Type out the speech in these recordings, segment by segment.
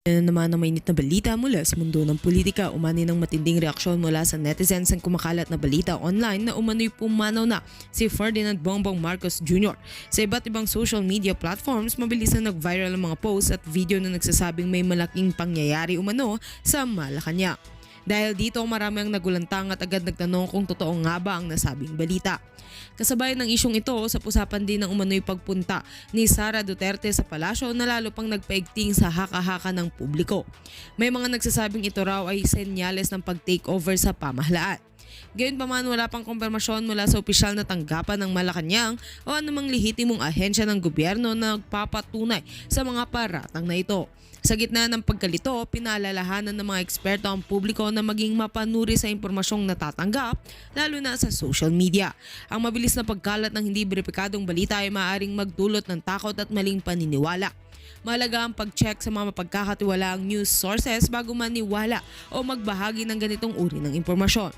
Yan naman ang mainit na balita mula sa mundo ng politika. Umani ng matinding reaksyon mula sa netizens ang kumakalat na balita online na umano'y pumanaw na si Ferdinand Bongbong Marcos Jr. Sa iba't ibang social media platforms, mabilis na nag-viral ang mga posts at video na nagsasabing may malaking pangyayari umano sa Malacanang. Dahil dito marami ang nagulantang at agad nagtanong kung totoo nga ba ang nasabing balita. Kasabay ng isyong ito, sa usapan din ng umano'y pagpunta ni Sara Duterte sa palasyo na lalo pang nagpaigting sa haka-haka ng publiko. May mga nagsasabing ito raw ay senyales ng pag-takeover sa pamahalaan. Gayunpaman, wala pang kumpirmasyon mula sa opisyal na tanggapan ng Malacanang o anumang lehitimong ahensya ng gobyerno na nagpapatunay sa mga paratang na ito. Sa gitna ng pagkalito, pinaalalahanan ng mga eksperto ang publiko na maging mapanuri sa impormasyong natatanggap, lalo na sa social media. Ang mabilis na pagkalat ng hindi beripikadong balita ay maaaring magdulot ng takot at maling paniniwala. Mahalaga ang pag-check sa mga mapagkakatiwalaang news sources bago maniwala o magbahagi ng ganitong uri ng impormasyon.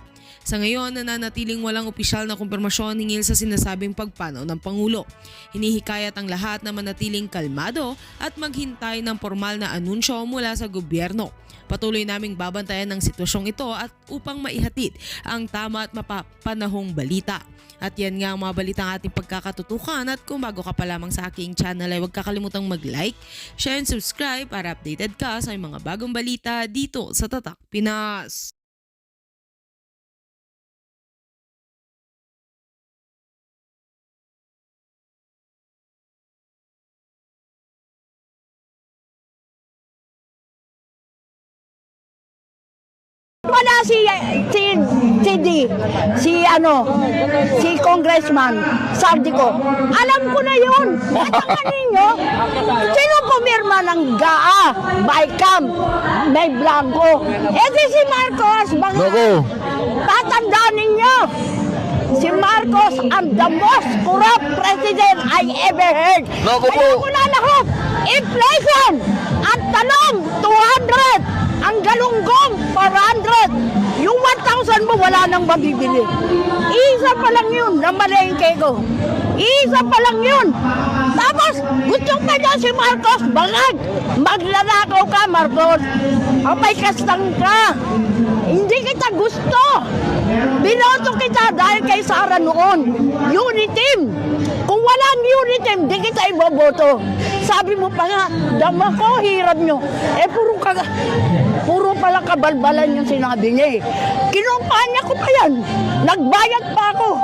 Sa ngayon, nananatiling walang opisyal na kumpirmasyon hinggil sa sinasabing pagpanaw ng Pangulo. Hinihikayat ang lahat na manatiling kalmado at maghintay ng formal na anunsyo mula sa gobyerno. Patuloy naming babantayan ang sitwasyong ito at upang maihatid ang tama at mapapanahong balita. At yan nga ang mga balitang ating pagkakatutukan, at kung bago ka pa lamang sa aking channel ay huwag kakalimutang mag-like, share and subscribe para updated ka sa mga bagong balita dito sa Tatak Pinas. Wala si si Congressman Sardico. Alam ko na yun. At ninyo, sino pumirma ng GAA, BICAM, May Blanco? Si Marcos, tatandaan ninyo. Si Marcos ang the most corrupt president I ever heard. Kaya ko na lahat. Inflation! Ang talong, 200! Ang galunggong, 400. Yung 1,000 mo, wala nang mabibili. Isa pa lang yun na malengke ko. Isa pa lang yun. Tapos, gusto pa niya si Marcos, bangag. Maglalakaw ka, Marcos. May kastang ka. Hindi kita gusto. Binoto kita dahil kay Sara noon. Uniteam. Kung walang uniteam, di kita iboboto. Sabi mo pa nga, dama ko, hirap nyo. Puro pala kabalbalan yung sinabi niya eh. Kinumpanya ko pa yan. Nagbayad pa ako.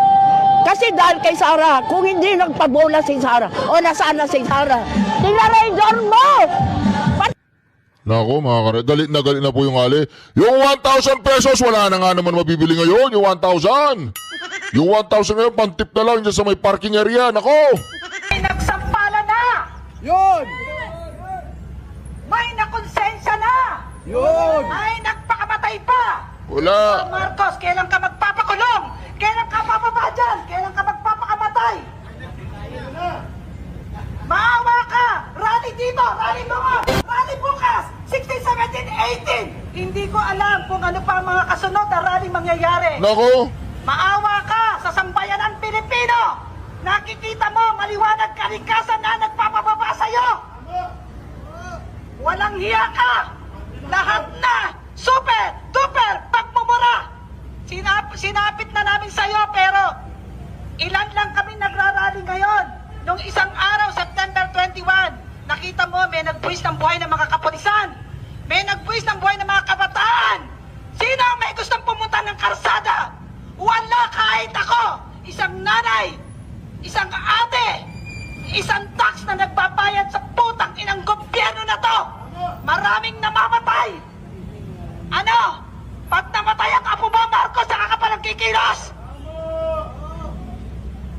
Kasi dahil kay Sara, kung hindi nagpabola si Sara, o nasaan na si Sara, tinarador mo! Nako mga kare, galit na po yung ali. Yung 1,000 pesos, wala na nga naman mabibili ngayon, yung 1,000. Yung 1,000 ngayon, pantip na lang dyan sa may parking area, nako. May nagsampala na! Yun! May nakonsensya na! Yun! May nagpakamatay pa! Wala. Marcos, kailan ka magpapakulong? Kailan ka mababa dyan? Kailan ka magpapakamatay? Maawa ka! Rally dito! Rally doon! Rally bukas! 16, 17, 18! Hindi ko alam kung ano pa ang mga kasunod na rally mangyayari. Nako. Maawa ka sa sambayanan Pilipino! Nakikita mo, maliwanag kalikasan na nagpapababa sa'yo! Walang hiya ka! Lahat na! Super! Duper! Pagmumura! Sinapit na namin sa'yo, pero ilan lang kami nagrarally ngayon. Nung isang araw, September 21, nakita mo, may nagbuwis ng buhay ng mga kapulisan. May nagbuwis ng buhay ng mga kabataan. Sino ang may gustong pumunta ng karsada? Wala, kahit ako! Isang nanay, isang ate, isang tax na nagbabayad sa putang inang gobyerno na to. Maraming namamatay. Ano? Pag namatay ang apo mo, Marcos, saka ka pa nagkikilos?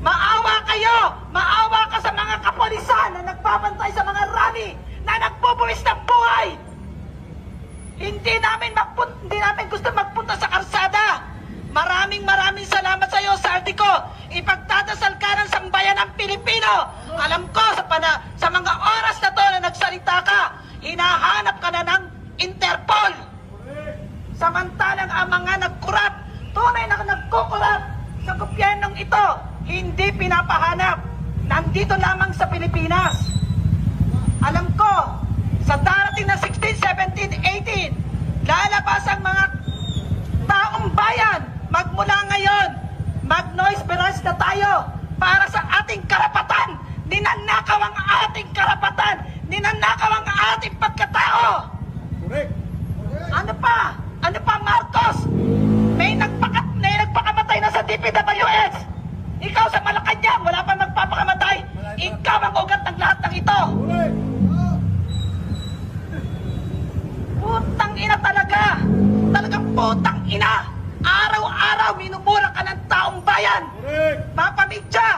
Maawa kayo! Maawa ka sa mga kapulisan na nagbabantay sa mga rally na nagbubuwis ng buhay! Hindi namin gusto magpunta sa karsada. Maraming salamat sa iyo, Sardico. Ipagdadasal ka ng sambayan ng Pilipino. Alam ko sa mga oras na to na nagsalita ka, hinahanap ka na ng Interpol. Samantalang ang mga nagkurap, tunay na nagkukurap sa gobyernong ito, hindi pinapahanap. Nandito lamang sa Pilipinas. Alam ko, sa darating na 16, 17, tao! Correct. Ano pa? Ano pa, Marcos? May nagpakamatay na sa DPWS! Ikaw sa Malacanang, wala pa magpapakamatay! Ikaw ang ugat ng lahat ng ito! Correct. Putang ina talaga! Talagang putang ina! Araw-araw minumura ka ng taong bayan! Correct. Mapamidya!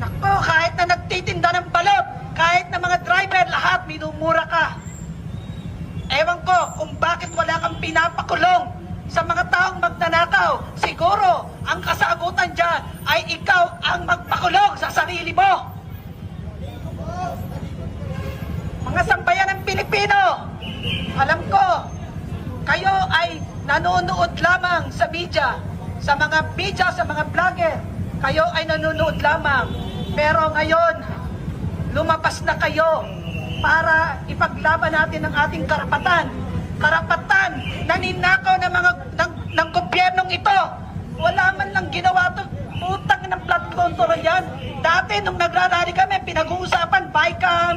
Naku, kahit na nagtitinda ng balot, kahit na mga driver, lahat minumura ka. Ewan ko kung bakit wala kang pinapakulong sa mga taong magnanakaw. Siguro, ang kasagutan dyan ay ikaw ang magpakulong sa sarili mo. Mga sambayan ng Pilipino, alam ko, kayo ay nanonood lamang sa media, sa mga vlogger. Kayo ay nanonood lamang. Pero ngayon, lumabas na kayo para ipaglaban natin ang ating karapatan. Karapatan na ninakaw ng gobyernong ito. Wala man lang ginawa to. Putang ng blood control yan. Dati nung nagrarally kami, pinag-uusapan, BICAM,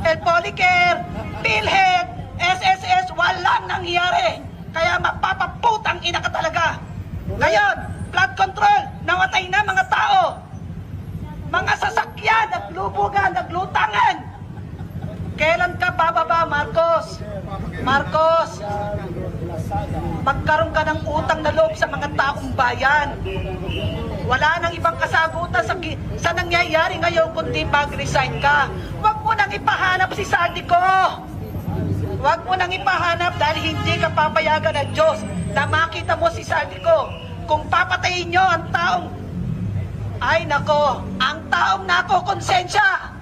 El Policare, PhilHealth, SSS, walang nangyari. Kaya mapapaputang ina ka talaga. Ngayon, blood control, nawatay na mga tao. Mga sasakyan, naglubugan, naglutangan. Kailan ka bababa, Marcos? Marcos, magkaroon ka ng utang na loob sa mga taong bayan. Wala nang ibang kasagutan sa nangyayari ngayon kundi mag-resign ka. Huwag mo nang ipahanap si Saldico. Huwag mo nang ipahanap dahil hindi ka papayagan ng Diyos na makita mo si Saldico. Kung papatayin nyo ang taong, ay nako, ang taong nako konsensya.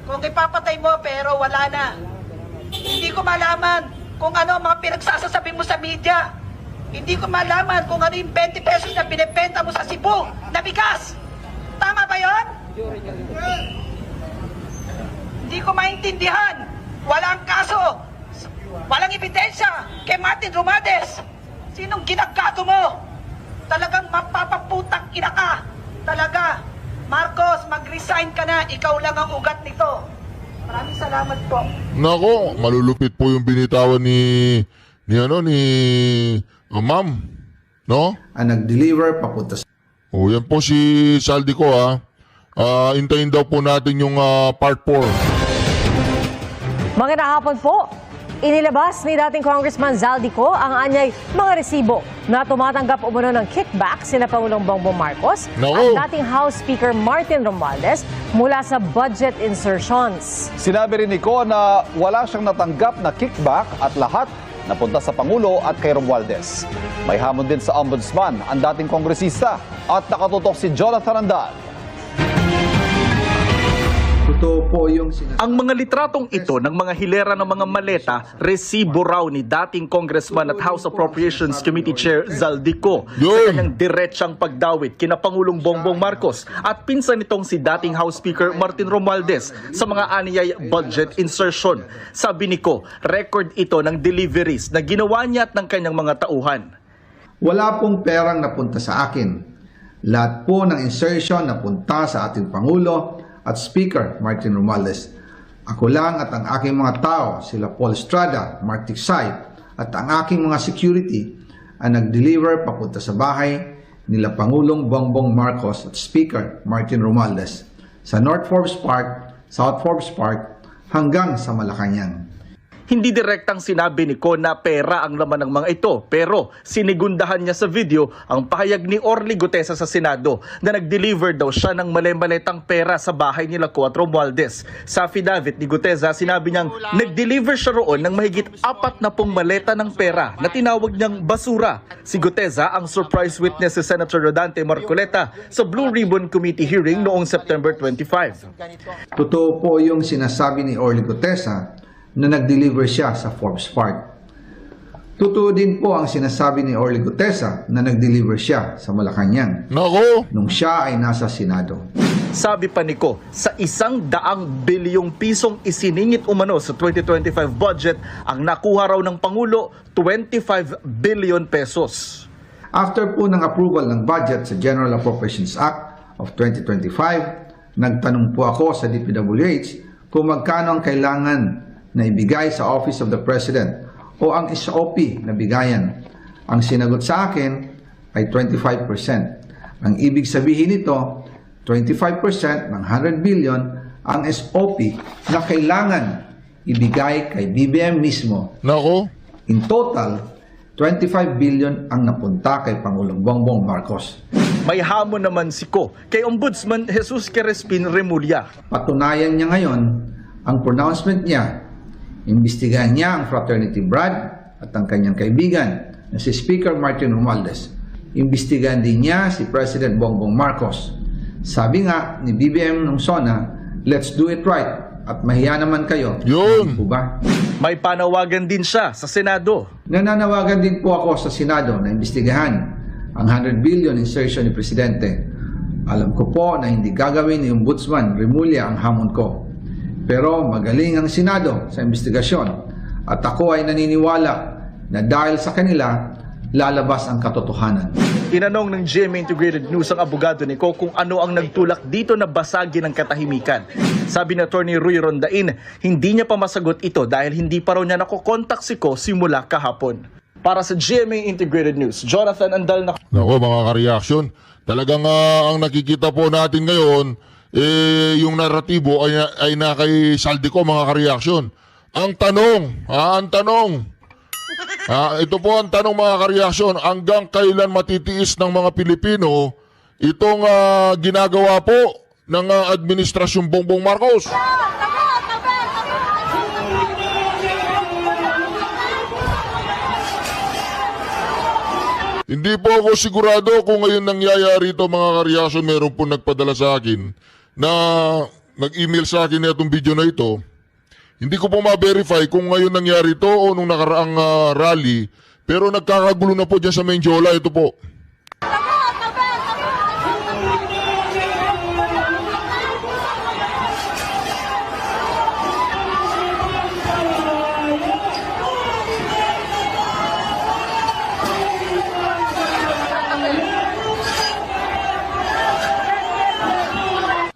Kung ipapatay mo pero wala na. Hindi ko malaman kung ano ang mga pinagsasasabi mo sa media. Hindi ko malaman kung ano yung 20 pesos na binibenta mo sa Cebu na bigas. Tama ba yon? Hindi ko maintindihan. Walang kaso. Walang ebidensya kay Martin Romualdez. Sinong ginagago mo? Talagang mapapaputang ina ka. Talaga. Marcos, mag-resign ka na. Ikaw lang ang ugat nito. Maraming salamat po. Nako, malulupit po yung binitawan ni ma'am. No? Ang nag-deliver papunta sa O, yan po si Saldico ha. Intayin daw po natin yung part 4. Magandang hapon po. Inilabas ni dating Congressman Zaldico ang anyay mga resibo na tumatanggap umano ng kickback sina Pangulong Bongbong Marcos Naku. at dating House Speaker Martin Romualdez mula sa budget insertions. Sinabi rin ni Ko na wala siyang natanggap na kickback at lahat napunta sa Pangulo at kay Romualdez. May hamon din sa Ombudsman ang dating kongresista at nakatutok si Jonathan Andal. totoo po yung sinasabi. Ang mga litratong ito ng mga hilera ng mga maleta, resibo raw ni dating Congressman at House Appropriations Committee Chair Zaldico sa kanyang diretsang pagdawit kina Pangulong Bongbong Marcos at pinsan nitong si dating House Speaker Martin Romualdez sa mga aniyay budget insertion. Sabi ni Ko, record ito ng deliveries na ginawa niya at ng kanyang mga tauhan. Wala pong perang napunta sa akin. Lahat po ng insertion napunta sa ating Pangulo at Speaker Martin Romualdez. Ako lang at ang aking mga tao, sila Paul Estrada, Mark Tiksay, at ang aking mga security ang nag-deliver papunta sa bahay nila Pangulong Bongbong Marcos at Speaker Martin Romualdez sa North Forbes Park, South Forbes Park hanggang sa Malacanang. Hindi direktang sinabi ni Ko na pera ang laman ng mga ito, pero sinigundahan niya sa video ang pahayag ni Orly Gutesa sa Senado na nag-deliver daw siya ng mali-maletang pera sa bahay nila Ko at Romualdez. Sa affidavit ni Gutesa, sinabi niyang nag-deliver siya roon ng mahigit 40 maleta ng pera na tinawag niyang basura. Si Gutesa ang surprise witness si Senator Rodante Marcoleta sa Blue Ribbon Committee hearing noong September 25. Totoo po yung sinasabi ni Orly Gutesa na nag-deliver siya sa Forbes Park. Totoo din po ang sinasabi ni Orly Gutesa na nag-deliver siya sa Malacanang nung siya ay nasa Senado. Sabi pa ni Ko, sa 100 bilyong pisong isiningit umano sa 2025 budget, ang nakuha raw ng Pangulo, 25 billion pesos. After po ng approval ng budget sa General Appropriations Act of 2025, nagtanong po ako sa DPWH kung magkano ang kailangan na ibigay sa Office of the President o ang SOP na bigayan? Ang sinagot sa akin ay 25%. Ang ibig sabihin nito, 25% ng 100 billion ang SOP na kailangan ibigay kay BBM mismo. Nako, In total, 25 billion ang napunta kay Pangulong Bongbong Marcos. May hamon naman si Ko kay Ombudsman Jesus Crespin Remulla. Patunayan niya ngayon ang pronouncement niya. Imbestigahan niya ang fraternity Brad at ang kanyang kaibigan na si Speaker Martin Romualdez. Imbestigahan din niya si President Bongbong Marcos. Sabi nga ni BBM nung SONA, let's do it right at mahiya naman kayo. Yun. Hindi po ba? May panawagan din siya sa Senado. Nananawagan din po ako sa Senado na imbestigahan ang 100 billion insertion ni Presidente. Alam ko po na hindi gagawin ni Ombudsman Remulla ang hamon ko. Pero magaling ang Senado sa investigasyon at ako ay naniniwala na dahil sa kanila, lalabas ang katotohanan. Tinanong ng GMA Integrated News ang abogado ni Ko kung ano ang nagtulak dito na basagin ang katahimikan. Sabi ni Atty. Ruy Rondain, hindi niya pa masagot ito dahil hindi pa raw niya nakokontak si Ko simula kahapon. Para sa GMA Integrated News, Jonathan Andal na... nako mga ka-reaction. Talagang ang nakikita po natin ngayon, yung naratibo ay na kay Saldico mga ka-reaction. Ang tanong, ito po ang tanong mga ka-reaksyon, hanggang kailan matitiis ng mga Pilipino itong ginagawa po ng administrasyong Bongbong Marcos? Hindi po ako sigurado kung ngayon nangyayari ito mga ka-reaksyon. Meron po nagpadala sa akin na nag-email sa akin na itong video na ito. Hindi ko po ma-verify kung ngayon nangyari ito o nung nakaraang rally. Pero nagkakagulo na po dyan sa Menjola. Ito po.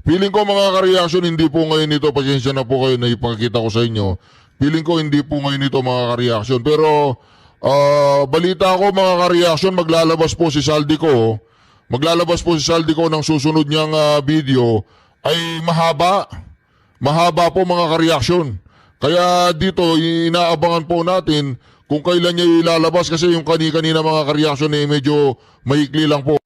Feeling ko mga ka-reaction, hindi po ngayon ito, pasensya na po kayo na ipakita ko sa inyo. Feeling ko hindi po ngayon ito mga ka-reaction. Pero balita ko mga ka-reaction, maglalabas po si Saldico. Maglalabas po si Saldico ng susunod niyang video ay mahaba. Mahaba po mga ka-reaction. Kaya dito, inaabangan po natin kung kailan niya ilalabas kasi yung kanina mga ka-reaction ay medyo maikli lang po.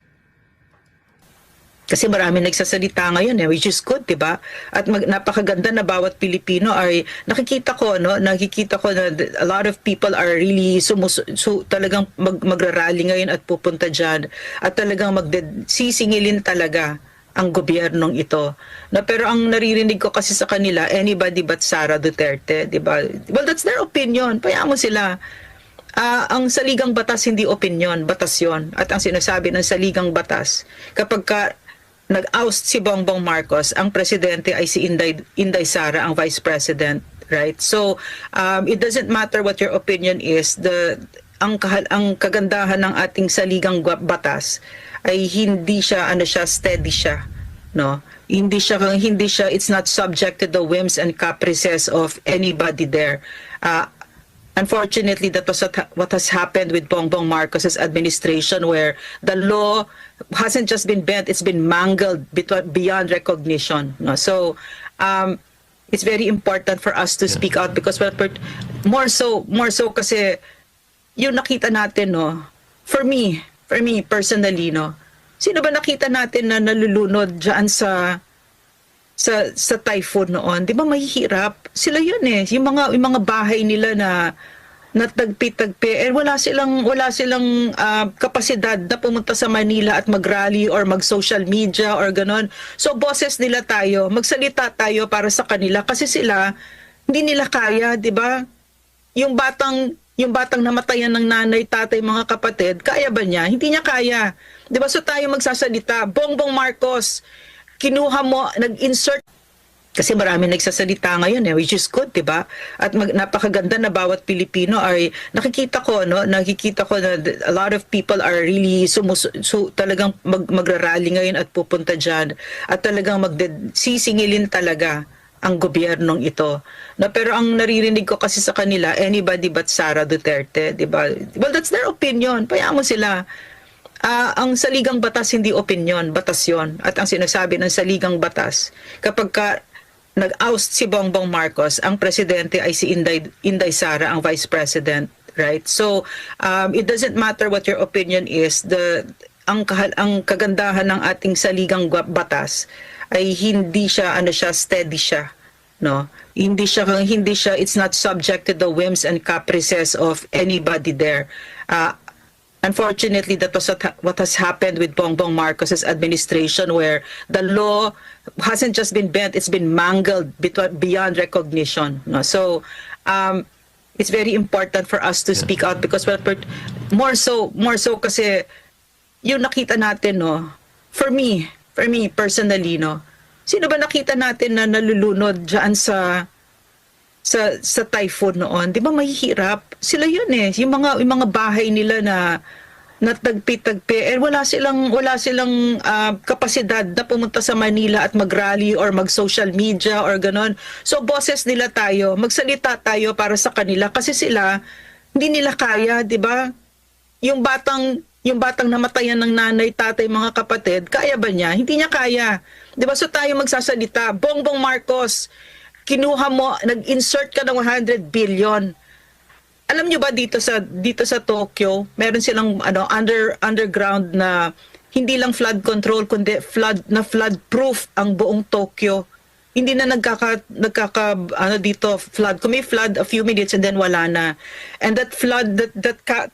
Kasi marami nagsasalita ngayon which is good, 'di ba? At napakaganda na bawat Pilipino ay nakikita ko na a lot of people are really talagang magrarally ngayon at pupunta diyan at talagang sisingilin talaga ang gobyernong ito. Pero ang naririnig ko kasi sa kanila, anybody but Sara Duterte, 'di ba? Well, that's their opinion. Payaan mo sila. Ang saligang batas hindi opinion, batas 'yon. At ang sinasabi ng saligang batas, kapag nag-oust si Bongbong Marcos, ang presidente ay si Inday Sara, ang vice president, right? So, it doesn't matter what your opinion is. Ang kagandahan ng ating saligang batas ay hindi siya steady siya, no? Hindi siya it's not subject to the whims and caprices of anybody there. Unfortunately, that was what has happened with Bongbong Marcos's administration, where the law hasn't just been bent, it's been mangled beyond recognition. No? So, it's very important for us to speak out because more so kasi yung nakita natin, no. For me personally, no. Sino ba nakita natin na nalulunod diyan sa typhoon noon? 'Di ba mahihirap? Sila 'yun yung mga bahay nila na natagpi-tagpi wala silang kapasidad na pumunta sa Manila at mag-rally or mag-social media or ganon. So boses nila tayo, magsalita tayo para sa kanila kasi sila hindi nila kaya, 'di ba? Yung batang namatayan ng nanay, tatay, mga kapatid, kaya ba niya? Hindi niya kaya. 'Di ba? So tayo magsasalita. Bongbong Marcos, kinuha mo, nag-insert. Kasi marami nagsasalita ngayon which is good, 'di ba? At napakaganda na bawat Pilipino ay nakikita ko na a lot of people are really talagang magrarally ngayon at pupunta diyan at talagang sisingilin talaga ang gobyernong ito. No, pero ang naririnig ko kasi sa kanila, anybody but Sara Duterte, di ba? Well, that's their opinion. Payaan mo sila. Ang saligang batas hindi opinion, batas yon. At ang sinasabi ng saligang batas, kapag nag-oust si Bongbong Marcos, ang presidente ay si Inday Sara, ang vice president, right? So, it doesn't matter what your opinion is. Ang kagandahan ng ating saligang batas ay hindi siya steady siya, no? Hindi siya it's not subject to the whims and caprices of anybody there. Unfortunately, that was what has happened with Bongbong Marcos's administration, where the law hasn't just been bent, it's been mangled beyond recognition, no? So it's very important for us to speak out, because more so kasi yung nakita natin, no, for me personally, no, sino ba nakita natin na nalulunod diyan sa typhoon noon? 'Di ba mahihirap? Sila 'yun eh, yung mga bahay nila na natagpi-tagpi, wala silang kapasidad na pumunta sa Manila at mag-rally or mag-social media or ganon. So boses nila tayo, magsalita tayo para sa kanila, kasi sila hindi nila kaya, 'di ba? Yung batang namatayan ng nanay, tatay, mga kapatid, kaya ba niya? Hindi niya kaya. 'Di ba? So tayo magsasalita. Bongbong Marcos, kinuha mo, nag-insert ka ng 100 billion. Alam niyo ba dito sa Tokyo, meron silang underground na hindi lang flood control kundi flood proof ang buong Tokyo. Hindi na dito flood. Kung may flood a few minutes and then wala na. And that flood,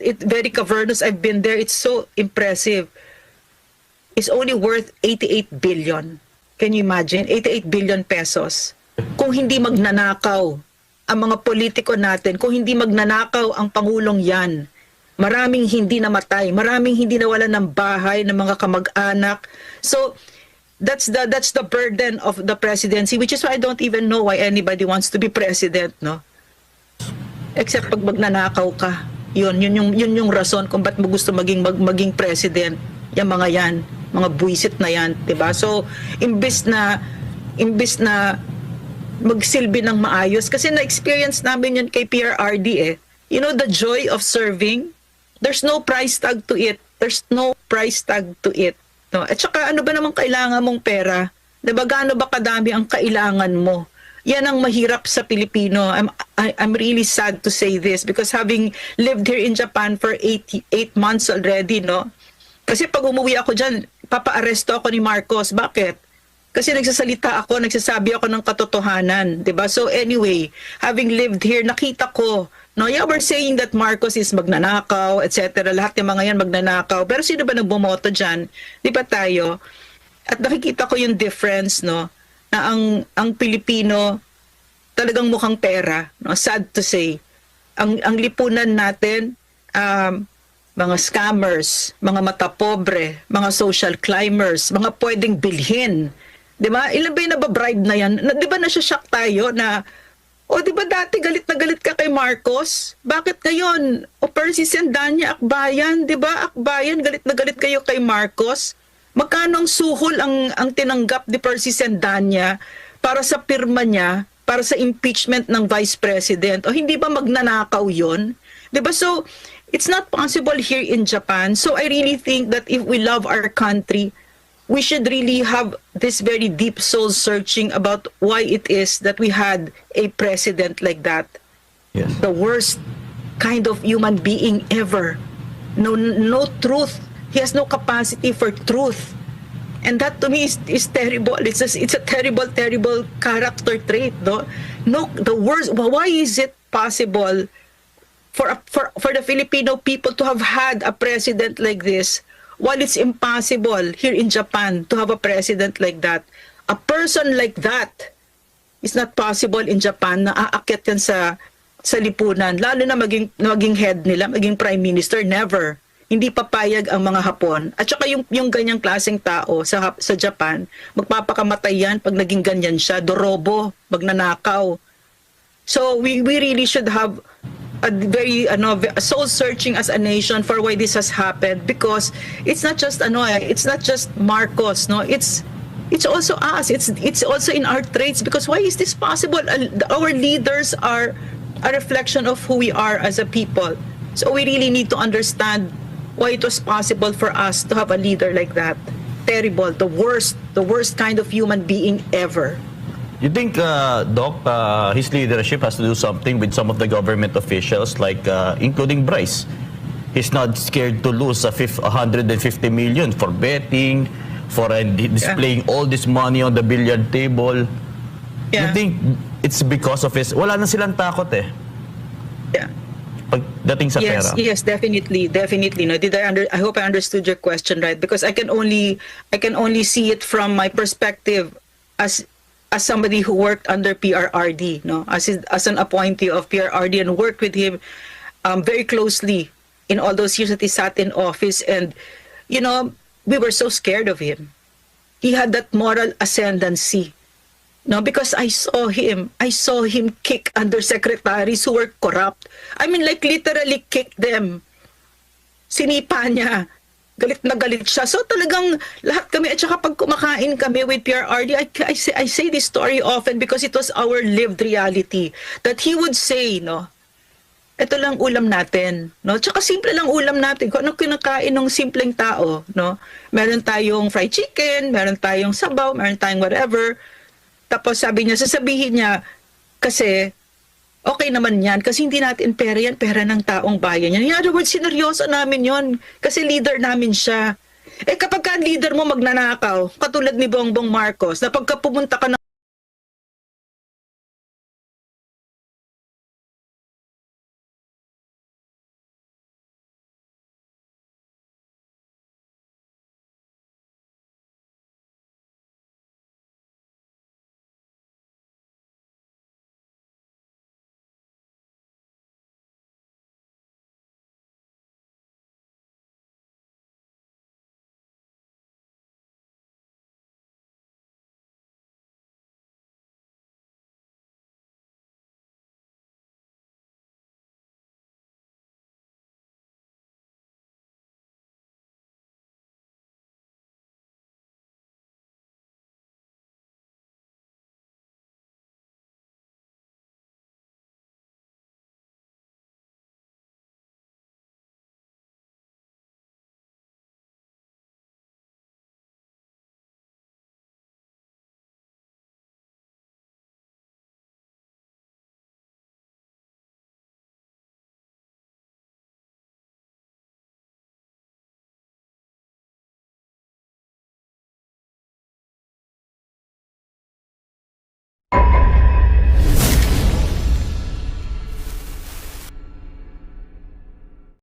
it's very cavernous. I've been there. It's so impressive. It's only worth 88 billion. Can you imagine? 88 billion pesos. Kung hindi magnanakaw ang mga politiko natin, kung hindi magnanakaw ang Pangulong yan, maraming hindi namatay, maraming hindi nawalan ng bahay, ng mga kamag-anak. So, that's the burden of the presidency, which is why I don't even know why anybody wants to be president, no? Except pag magnanakaw ka. Yun yung rason kung ba't mo gusto maging president. Yung mga buwisit na yan, 'di ba? So, imbis na magsilbi ng maayos, kasi na-experience namin yun kay PRRD eh. You know, the joy of serving, there's no price tag to it. There's no price tag to it. No? At saka ano ba namang kailangan mong pera? Diba, gaano ba kadami ang kailangan mo? Yan ang mahirap sa Pilipino. I'm really sad to say this, because having lived here in Japan for 8 months already, no? Kasi pag umuwi ako dyan, papa-aresto ako ni Marcos. Bakit? Kasi nagsasabi ako ng katotohanan, 'di ba? So anyway, having lived here, nakita ko, no, we're saying that Marcos is magnanakaw, etc. Lahat ng mga yan magnanakaw. Pero sino ba nagbumoto diyan? 'Di ba tayo? At nakikita ko yung difference, no, na ang Pilipino talagang mukhang pera, no? Sad to say. Ang lipunan natin, mga scammers, mga matapobre, mga social climbers, mga pwedeng bilhin. 'Di ba? Ilan ba yung nababribe na yan? 'Di ba nasya-shock tayo na, di ba dati galit na galit ka kay Marcos? Bakit ngayon? Percy Sendanya, Akbayan, 'di ba? Akbayan, galit na galit kayo kay Marcos. Magkano ang suhol ang tinanggap ni Percy Sendanya para sa pirma niya, para sa impeachment ng Vice President? O hindi ba magnanakaw 'yon? 'Di ba? So, it's not possible here in Japan. So I really think that if we love our country, we should really have this very deep soul searching about why it is that we had a president like that. Yes. The worst kind of human being ever. No truth. He has no capacity for truth. And that to me is terrible. It's a terrible character trait, no? The worst. Why is it possible for the Filipino people to have had a president like this, while it's impossible here in Japan to have a president like that? A person like that is not possible in Japan na aakyat yan sa lipunan. Lalo na maging head nila, maging prime minister, never. Hindi papayag ang mga Hapon. At saka yung ganyang klaseng tao sa Japan, magpapakamatay yan pag naging ganyan siya. Dorobo, magnanakaw. So we really should have a very soul searching as a nation for why this has happened, because it's not just Marcos, no, it's It's also us. It's also in our traits, because why is this possible? Our leaders are a reflection of who we are as a people. So we really need to understand why it was possible for us to have a leader like that. Terrible, the worst kind of human being ever. You think, Doc, his leadership has to do something with some of the government officials, like including Bryce? He's not scared to lose 150 million for betting, for displaying all this money on the billiard table. You think it's because of his... Wala na silang takot eh. Yeah. Pagdating sa pera. Yes, definitely. No, I hope I understood your question right, because I can only see it from my perspective as somebody who worked under PRRD, no, as an appointee of PRRD, and worked with him very closely in all those years that he sat in office. And you know, we were so scared of him. He had that moral ascendancy. No, because I saw him kick undersecretaries who were corrupt. I mean, like literally kick them. Sinipa niya. Galit na galit siya. So talagang lahat kami, at saka pag kumakain kami with PRRD, I say this story often because it was our lived reality. That he would say, no, ito lang ulam natin, no? Tsaka simple lang ulam natin. Kung anong kinakain ng simpleng tao, no? Meron tayong fried chicken, meron tayong sabaw, meron tayong whatever. Tapos sasabihin niya, kasi okay naman yan, kasi hindi natin pera yan, pera ng taong bayan yan. In other words, sineryoso namin yon, kasi leader namin siya. Eh kapag ka leader mo magnanakaw, katulad ni Bongbong Marcos, na pagka pumunta ka ng